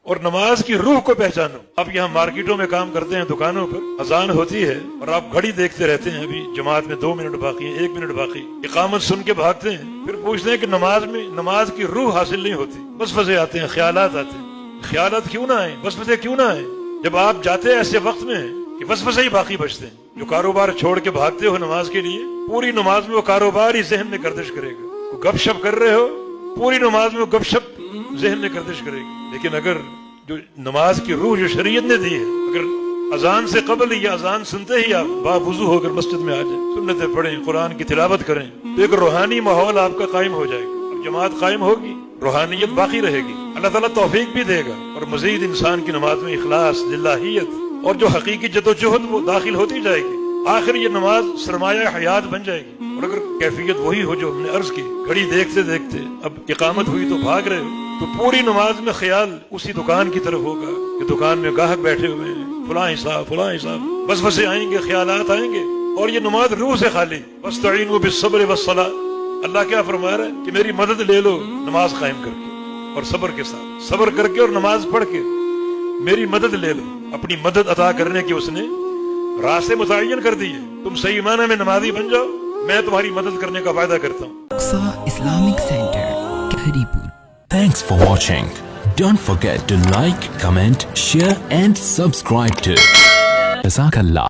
اور نماز کی روح کو پہچانو. آپ یہاں مارکیٹوں میں کام کرتے ہیں، دکانوں پر اذان ہوتی ہے اور آپ گھڑی دیکھتے رہتے ہیں، ابھی جماعت میں 2 منٹ باقی ہیں، 1 منٹ باقی، اقامت سن کے بھاگتے ہیں، پھر پوچھتے ہیں کہ نماز کی روح حاصل نہیں ہوتی. وسوسے آتے ہیں، خیالات آتے ہیں. خیالات کیوں نہ آئیں، وسوسے کیوں نہ آئیں؟ جب آپ جاتے ہیں ایسے وقت میں کہ وسوسے ہی باقی بچتے ہیں. جو کاروبار چھوڑ کے بھاگتے ہو نماز کے لیے، پوری نماز میں وہ کاروبار ہی ذہن میں گردش کرے گا. گپ شپ کر رہے ہو، پوری نماز میں گپ شپ ذہن میں گردش کرے گی. لیکن اگر جو نماز کی روح جو شریعت نے دی ہے، اگر اذان سے قبل یا اذان سنتے ہی آپ باوضو ہو کر مسجد میں آ جائیں، سنتیں پڑھیں، قرآن کی تلاوت کریں، تو ایک روحانی ماحول آپ کا قائم ہو جائے گا. اب جماعت قائم ہوگی، روحانیت باقی رہے گی. اللہ تعالیٰ توفیق بھی دے گا اور مزید انسان کی نماز میں اخلاص، للہیت اور جو حقیقی جدوجہد وہ داخل ہوتی جائے گی. آخر یہ نماز سرمایہ حیات بن جائے گی. اور اگر کیفیت وہی ہو جو ہم نے عرض کی، گھڑی دیکھتے دیکھتے اب اقامت ہوئی تو بھاگ رہے ہو، تو پوری نماز میں خیال اسی دکان کی طرف ہوگا کہ دکان میں گاہک بیٹھے ہوئے ہیں، فلاں حساب فلاں حساب. وسوسے آئیں گے، خیالات آئیں گے، اور یہ نماز روح سے خالی. واستعینوا بالصبر والصلاۃ. اللہ کیا فرما رہا ہے کہ میری مدد لے لو نماز قائم کر کے اور صبر کے ساتھ، صبر کر کے اور نماز پڑھ کے میری مدد لے لو. اپنی مدد عطا کرنے کی اس نے راستے متعین کر دیے. تم صحیح معنی میں نمازی بن جاؤ، میں تمہاری مدد کرنے کا وعدہ کرتا ہوں. اسلامک سینٹر ہری پور. Thanks for watching. Don't forget to like, comment, share and subscribe to Jazakallah.